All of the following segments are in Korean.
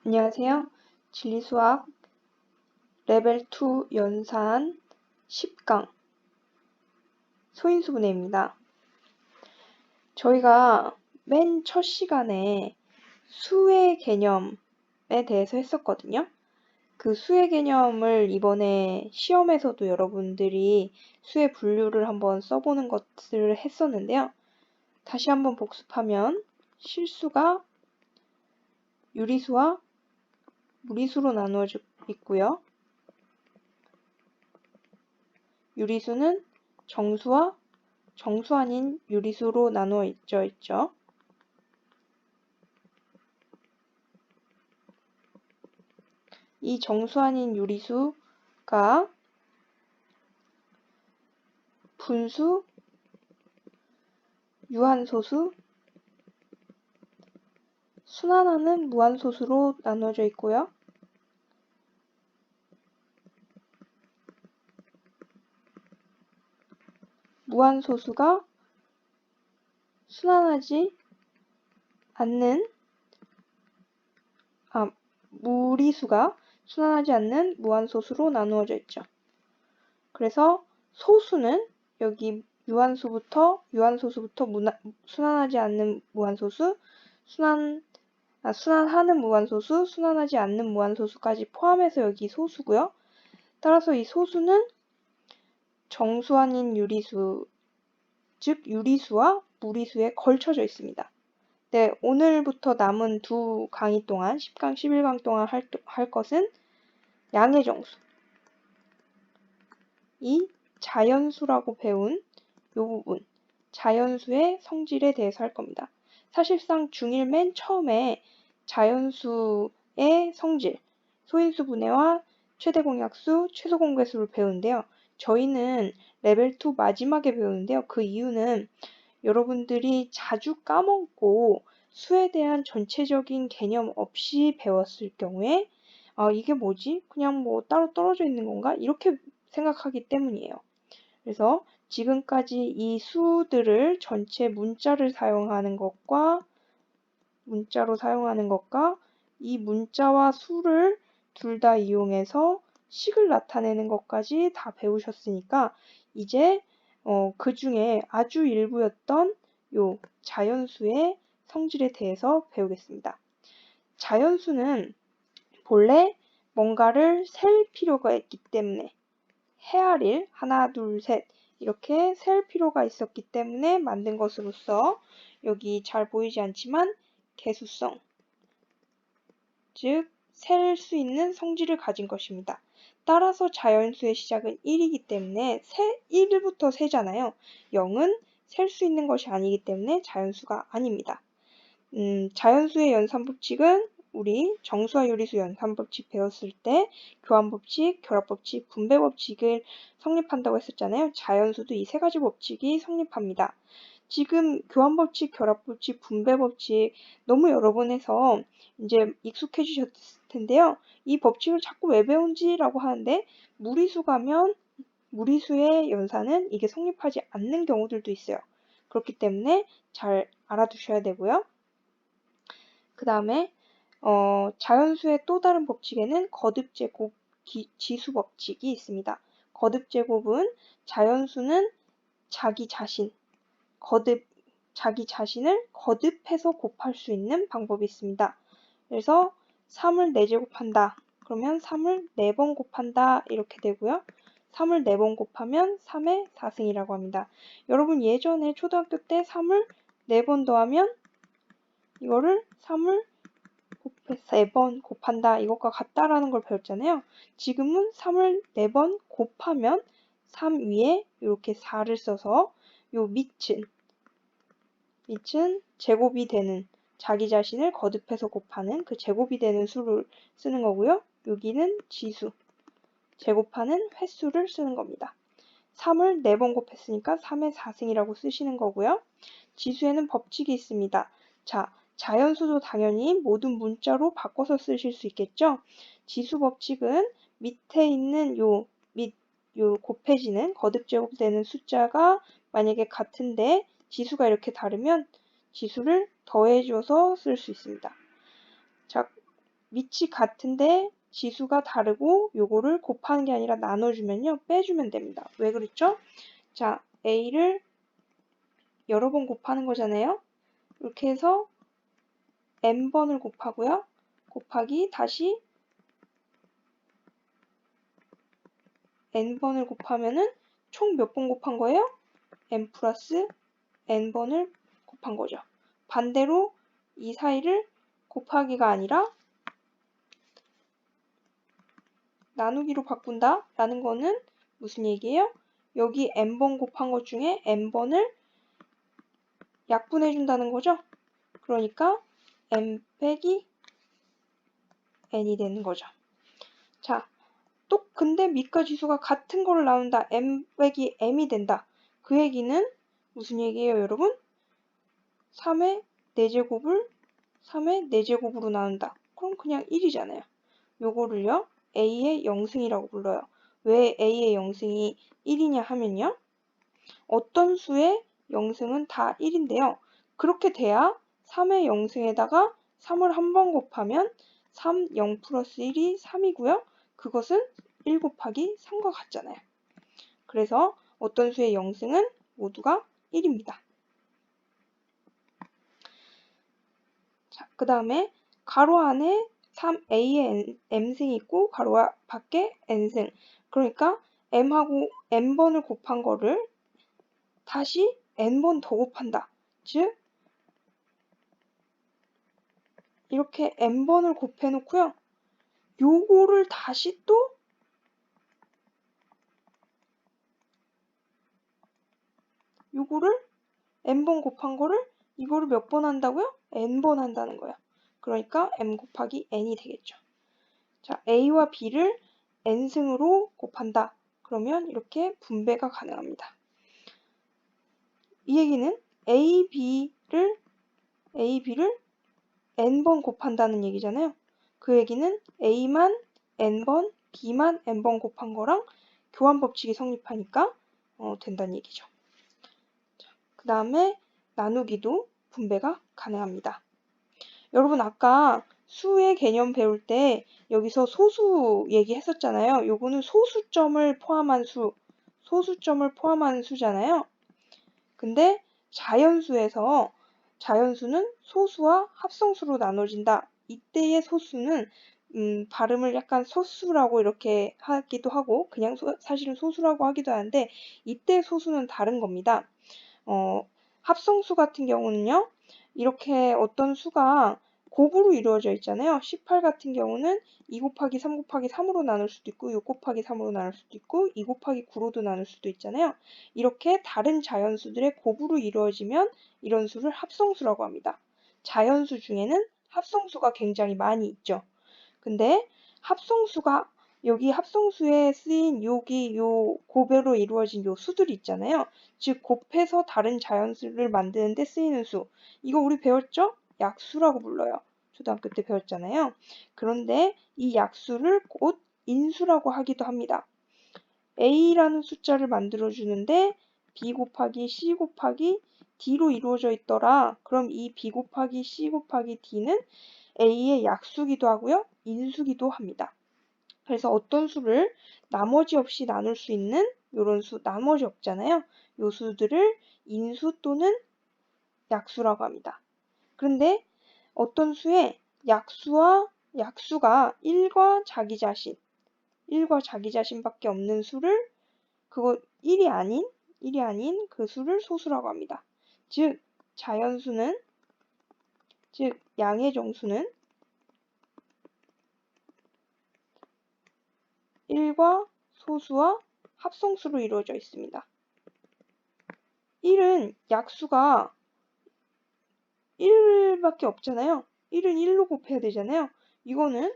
안녕하세요. 진리수학 레벨 2 연산 10강 소인수분해입니다. 저희가 맨 첫 시간에 수의 개념에 대해서 했었거든요. 그 수의 개념을 이번에 시험에서도 여러분들이 수의 분류를 한번 써보는 것을 했었는데요. 다시 한번 복습하면 실수가 유리수와 무리수로 나누어져 있고요. 유리수는 정수와 정수 아닌 유리수로 나누어져 있죠. 이 정수 아닌 유리수가 분수, 유한소수, 순환하는 무한소수로 나누어져 있고요. 무한소수가 순환하지 않는 무리수가 순환하지 않는 무한소수로 나누어져 있죠. 그래서 소수는 여기 유한소수부터 순환하지 않는 무한소수, 순환하는 무한소수, 순환하지 않는 무한소수까지 포함해서 여기 소수고요. 따라서 이 소수는 정수 아닌 유리수, 즉 유리수와 무리수에 걸쳐져 있습니다. 네, 오늘부터 남은 두 강의 동안 10강, 11강 동안 할 것은 양의 정수, 이 자연수라고 배운 이 부분, 자연수의 성질에 대해서 할 겁니다. 사실상 중1 맨 처음에 자연수의 성질, 소인수 분해와 최대 공약수, 최소 공배수를 배우는데요. 저희는 레벨 2 마지막에 배우는데요. 그 이유는 여러분들이 자주 까먹고 수에 대한 전체적인 개념 없이 배웠을 경우에 이게 뭐지? 그냥 뭐 따로 떨어져 있는 건가? 이렇게 생각하기 때문이에요. 그래서 지금까지 이 수들을 전체 문자로 사용하는 것과 이 문자와 수를 둘 다 이용해서 식을 나타내는 것까지 다 배우셨으니까 이제 그 중에 아주 일부였던 요 자연수의 성질에 대해서 배우겠습니다. 자연수는 본래 뭔가를 셀 필요가 있기 때문에 헤아릴 하나, 둘, 셋 이렇게 셀 필요가 있었기 때문에 만든 것으로서 여기 잘 보이지 않지만 개수성, 즉 셀 수 있는 성질을 가진 것입니다. 따라서 자연수의 시작은 1이기 때문에 1부터 세잖아요. 0은 셀 수 있는 것이 아니기 때문에 자연수가 아닙니다. 자연수의 연산법칙은 우리 정수와 유리수 연산법칙 배웠을 때 교환법칙, 결합법칙, 분배법칙을 성립한다고 했었잖아요. 자연수도 이 세 가지 법칙이 성립합니다. 지금 교환법칙, 결합법칙, 분배법칙 너무 여러 번 해서 이제 익숙해지셨을 텐데요. 이 법칙을 자꾸 왜 배운지라고 하는데 무리수 가면 무리수의 연산은 이게 성립하지 않는 경우들도 있어요. 그렇기 때문에 잘 알아두셔야 되고요. 그 다음에 자연수의 또 다른 법칙에는 거듭제곱 지수법칙이 있습니다. 거듭제곱은 자연수는 자기 자신을 거듭해서 곱할 수 있는 방법이 있습니다. 그래서 3을 4제곱한다. 그러면 3을 4번 곱한다. 이렇게 되고요. 3을 4번 곱하면 3의 4승이라고 합니다. 여러분 예전에 초등학교 때 3을 4번 더하면 이거를 3을 4번 곱한다. 이것과 같다라는 걸 배웠잖아요. 지금은 3을 4번 곱하면 3 위에 이렇게 4를 써서 요 밑은 제곱이 되는 자기 자신을 거듭해서 곱하는 그 제곱이 되는 수를 쓰는 거고요. 여기는 지수, 제곱하는 횟수를 쓰는 겁니다. 3을 4번 곱했으니까 3의 4승이라고 쓰시는 거고요. 지수에는 법칙이 있습니다. 자, 자연수도 당연히 모든 문자로 바꿔서 쓰실 수 있겠죠. 지수 법칙은 밑에 있는 요 곱해지는 거듭제곱되는 숫자가 만약에 같은데 지수가 이렇게 다르면 지수를 더해줘서 쓸 수 있습니다. 자, 밑이 같은데 지수가 다르고 요거를 곱하는 게 아니라 나눠주면요. 빼주면 됩니다. 왜 그랬죠? 자, A를 여러 번 곱하는 거잖아요. 이렇게 해서 n번을 곱하고요. 곱하기 다시 n번을 곱하면은 총 몇 번 곱한 거예요? n 플러스 n번을 곱한 거죠. 반대로 이 사이를 곱하기가 아니라 나누기로 바꾼다 라는 거는 무슨 얘기예요? 여기 n번 곱한 것 중에 n번을 약분해 준다는 거죠. 그러니까 n 빼기 n이 되는 거죠. 자, 또 근데 밑과 지수가 같은 거를 나눈다. m 빼기 m이 된다. 그 얘기는 무슨 얘기예요, 여러분? 3의 4제곱을 3의 4제곱으로 나눈다. 그럼 그냥 1이잖아요. 요거를요, a의 영승이라고 불러요. 왜 a의 영승이 1이냐 하면요. 어떤 수의 영승은 다 1인데요. 그렇게 돼야 3의 영승에다가 3을 한 번 곱하면 3, 0 플러스 1이 3이고요. 그것은 1 곱하기 3과 같잖아요. 그래서 어떤 수의 영승은 모두가 1입니다. 자, 그 다음에 가로 안에 3a의 m승이 있고 가로 밖에 n승. 그러니까 m하고 n번을 곱한 거를 다시 n번 더 곱한다. 즉 이렇게 n번을 곱해 놓고요. 요거를 다시 또 요거를 n번 곱한 거를 이거를 몇 번 한다고요? n번 한다는 거예요. 그러니까 m 곱하기 n이 되겠죠. 자, a와 b를 n승으로 곱한다. 그러면 이렇게 분배가 가능합니다. 이 얘기는 a, b를 n번 곱한다는 얘기잖아요. 그 얘기는 a만 n번, b만 n번 곱한 거랑 교환 법칙이 성립하니까 된다는 얘기죠. 그 다음에 나누기도 분배가 가능합니다. 여러분 아까 수의 개념 배울 때 여기서 소수 얘기했었잖아요. 요거는 소수점을 포함한 수잖아요. 근데 자연수는 소수와 합성수로 나눠진다. 이때의 소수는 발음을 약간 소수라고 이렇게 하기도 하고 그냥 사실은 소수라고 하기도 하는데 이때 소수는 다른 겁니다. 합성수 같은 경우는요. 이렇게 어떤 수가 곱으로 이루어져 있잖아요. 18 같은 경우는 2 곱하기 3 곱하기 3으로 나눌 수도 있고 6 곱하기 3으로 나눌 수도 있고 2 곱하기 9로도 나눌 수도 있잖아요. 이렇게 다른 자연수들의 곱으로 이루어지면 이런 수를 합성수라고 합니다. 자연수 중에는 합성수가 굉장히 많이 있죠. 근데 합성수가 여기 합성수에 쓰인 여기 요 곱으로 이루어진 요 수들이 있잖아요. 즉 곱해서 다른 자연수를 만드는 데 쓰이는 수. 이거 우리 배웠죠? 약수라고 불러요. 초등학교 때 배웠잖아요. 그런데 이 약수를 곧 인수라고 하기도 합니다. a라는 숫자를 만들어 주는데 b 곱하기 c 곱하기 d로 이루어져 있더라. 그럼 이 b 곱하기 c 곱하기 d는 a의 약수기도 하고요. 인수기도 합니다. 그래서 어떤 수를 나머지 없이 나눌 수 있는 이런 수 나머지 없잖아요. 요 수들을 인수 또는 약수라고 합니다. 그런데 어떤 수의 약수가 1과 자기 자신밖에 없는 수를 그거 1이 아닌 그 수를 소수라고 합니다. 즉 양의 정수는 1과 소수와 합성수로 이루어져 있습니다. 1은 약수가 1밖에 없잖아요. 1은 1로 곱해야 되잖아요. 이거는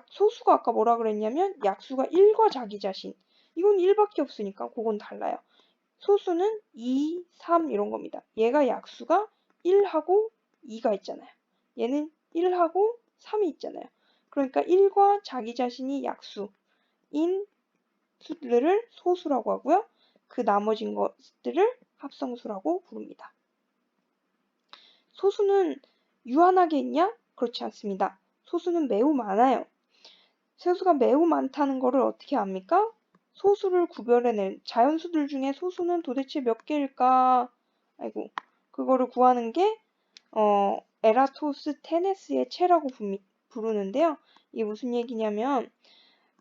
소수가 아까 뭐라 그랬냐면 약수가 1과 자기 자신. 이건 1밖에 없으니까 그건 달라요. 소수는 2, 3 이런 겁니다. 얘가 약수가 1하고 2가 있잖아요. 얘는 1하고 3이 있잖아요. 그러니까 1과 자기 자신이 약수인 수들을 소수라고 하고요. 그 나머진 것들을 합성수라고 부릅니다. 소수는 유한하게 있냐? 그렇지 않습니다. 소수는 매우 많아요. 소수가 매우 많다는 거를 어떻게 압니까? 소수를 구별해낼 자연수들 중에 소수는 도대체 몇 개일까? 아이고, 그거를 구하는 게 에라토스테네스의 체라고 부르는데요. 이게 무슨 얘기냐면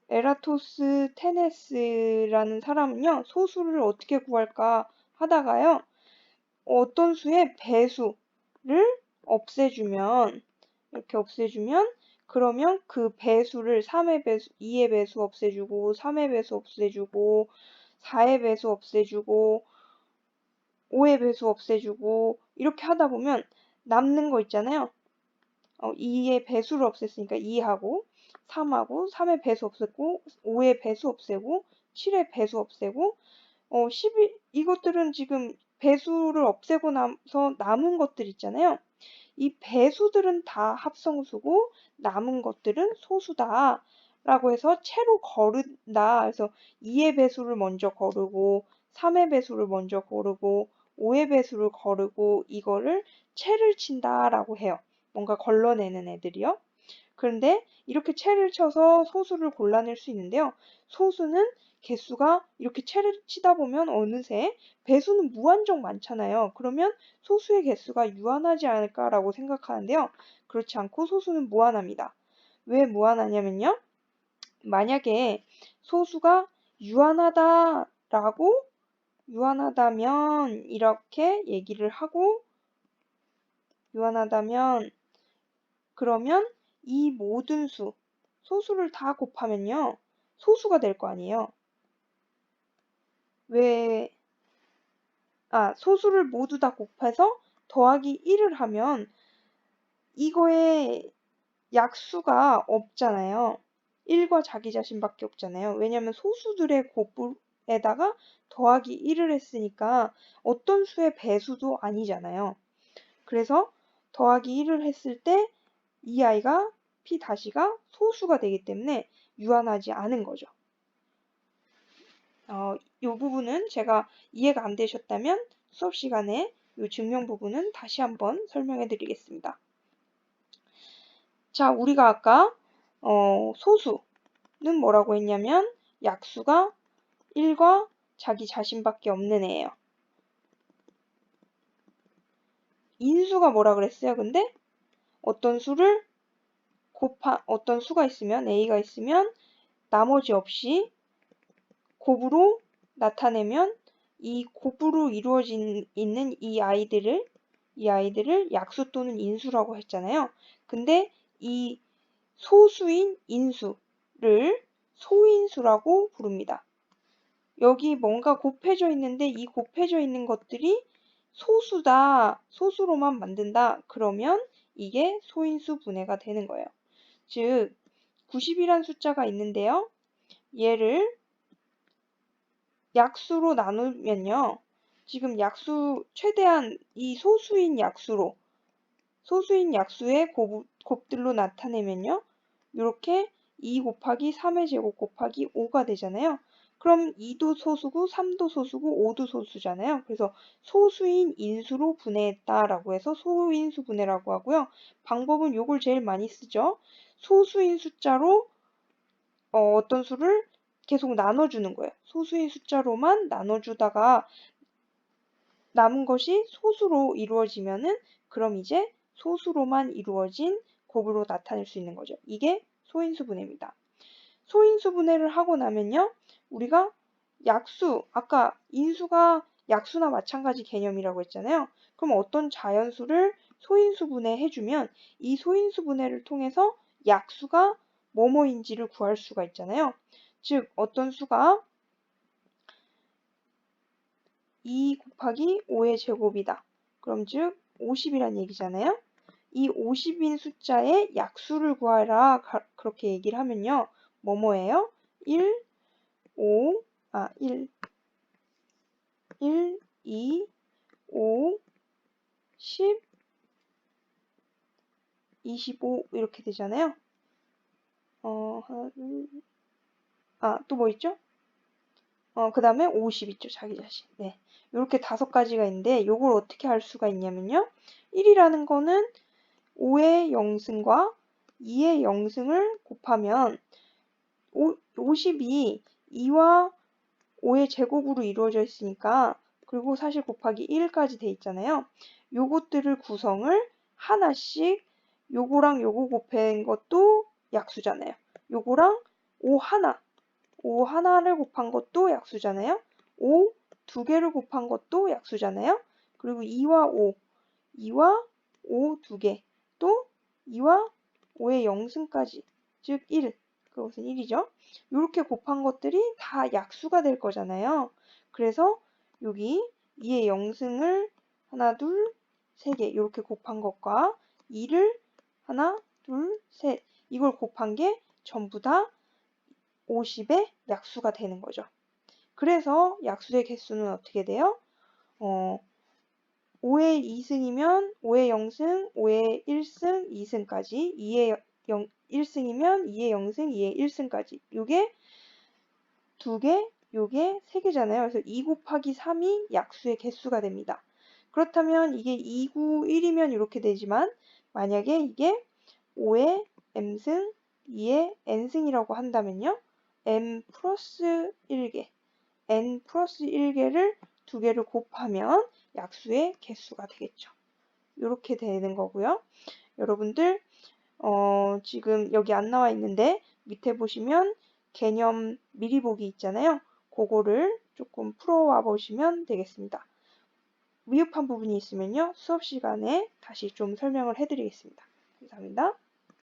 에라토스테네스라는 사람은요, 소수를 어떻게 구할까 하다가요, 어떤 수의 배수를 없애주면, 이렇게 없애주면, 그러면 그 배수를 3의 배수, 2의 배수 없애주고, 3의 배수 없애주고, 4의 배수 없애주고, 5의 배수 없애주고, 이렇게 하다 보면 남는 거 있잖아요. 2의 배수를 없앴으니까 2하고, 3하고, 3의 배수 없앴고, 5의 배수 없애고, 7의 배수 없애고, 이것들은 지금 배수를 없애고 나서 남은 것들 있잖아요. 이 배수들은 다 합성수고 남은 것들은 소수다 라고 해서 채로 거른다. 그래서 2의 배수를 먼저 거르고 3의 배수를 먼저 거르고 5의 배수를 거르고 이거를 채를 친다 라고 해요. 뭔가 걸러내는 애들이요. 그런데 이렇게 채를 쳐서 소수를 골라낼 수 있는데요. 소수는 개수가 이렇게 채를 치다 보면 어느새 배수는 무한정 많잖아요. 그러면 소수의 개수가 유한하지 않을까라고 생각하는데요. 그렇지 않고 소수는 무한합니다. 왜 무한하냐면요. 만약에 소수가 유한하다면 이렇게 얘기를 하고 유한하다면 그러면 이 모든 소수를 다 곱하면요. 소수가 될 거 아니에요. 소수를 모두 다 곱해서 더하기 1을 하면 이거에 약수가 없잖아요. 1과 자기 자신밖에 없잖아요. 왜냐하면 소수들의 곱에다가 더하기 1을 했으니까 어떤 수의 배수도 아니잖아요. 그래서 더하기 1을 했을 때 이 아이가 P-가 소수가 되기 때문에 유한하지 않은 거죠. 이 부분은 제가 이해가 안 되셨다면 수업 시간에 이 증명 부분은 다시 한번 설명해 드리겠습니다. 자, 우리가 아까 소수는 뭐라고 했냐면 약수가 1과 자기 자신밖에 없는 애예요. 인수가 뭐라 그랬어요? 근데 어떤 수가 있으면 A가 있으면 나머지 없이 곱으로 나타내면 이 곱으로 이루어진 있는 이 아이들을 약수 또는 인수라고 했잖아요. 근데 이 소수인 인수를 소인수라고 부릅니다. 여기 뭔가 곱해져 있는데 이 곱해져 있는 것들이 소수로만 만든다. 그러면 이게 소인수 분해가 되는 거예요. 즉 90이란 숫자가 있는데요. 얘를 약수로 나누면요. 지금 최대한 이 소수인 약수의 곱들로 나타내면요. 이렇게 2 곱하기 3의 제곱 곱하기 5가 되잖아요. 그럼 2도 소수고 3도 소수고 5도 소수잖아요. 그래서 소수인 인수로 분해했다라고 해서 소인수 분해라고 하고요. 방법은 요걸 제일 많이 쓰죠. 소수인 숫자로 어떤 수를 계속 나눠주는 거예요. 소수인 숫자로만 나눠주다가 남은 것이 소수로 이루어지면은 그럼 이제 소수로만 이루어진 곱으로 나타낼 수 있는 거죠. 이게 소인수 분해입니다. 소인수 분해를 하고 나면요. 우리가 아까 인수가 약수나 마찬가지 개념이라고 했잖아요. 그럼 어떤 자연수를 소인수 분해해주면 이 소인수 분해를 통해서 약수가 뭐뭐인지를 구할 수가 있잖아요. 즉 어떤 수가 2 곱하기 5의 제곱이다. 그럼 즉 50이란 얘기잖아요. 이 50인 숫자의 약수를 구하라 그렇게 얘기를 하면요. 뭐뭐예요? 1, 2, 5, 10, 25 이렇게 되잖아요. 또 뭐 있죠? 그 다음에 50 있죠. 자기 자신. 네. 이렇게 5가지가 있는데 요걸 어떻게 할 수가 있냐면요. 1이라는 거는 5의 0승과 2의 영승을 곱하면 50이 2와 5의 제곱으로 이루어져 있으니까, 그리고 사실 곱하기 1까지 돼 있잖아요. 요것들을 구성을 하나씩, 요거랑 요거 곱한 것도 약수잖아요. 요거랑 5 하나를 곱한 것도 약수잖아요. 5 두 개를 곱한 것도 약수잖아요. 그리고 2와 5 두 개, 또 2와 5의 영승까지, 즉 1, 그것은 1이죠. 이렇게 곱한 것들이 다 약수가 될 거잖아요. 그래서 여기 2의 영승을 하나, 둘, 세 개 이렇게 곱한 것과 2를 하나, 둘, 셋 이걸 곱한 게 전부 다 50의 약수가 되는 거죠. 그래서 약수의 개수는 어떻게 돼요? 5의 2승이면 5의 0승, 5의 1승, 2승까지, 2의 1승이면 2의 0승, 2의 1승까지. 요게 두 개, 요게 세 개잖아요. 그래서 2 곱하기 3이 약수의 개수가 됩니다. 그렇다면 이게 2, 9, 1이면 이렇게 되지만, 만약에 이게 5의 m승, 2의 n승이라고 한다면요. m 플러스 1개, n 플러스 1개를 두 개를 곱하면 약수의 개수가 되겠죠. 이렇게 되는 거고요. 여러분들 지금 여기 안 나와 있는데 밑에 보시면 개념 미리 보기 있잖아요. 그거를 조금 풀어와 보시면 되겠습니다. 미흡한 부분이 있으면요. 수업 시간에 다시 좀 설명을 해드리겠습니다. 감사합니다.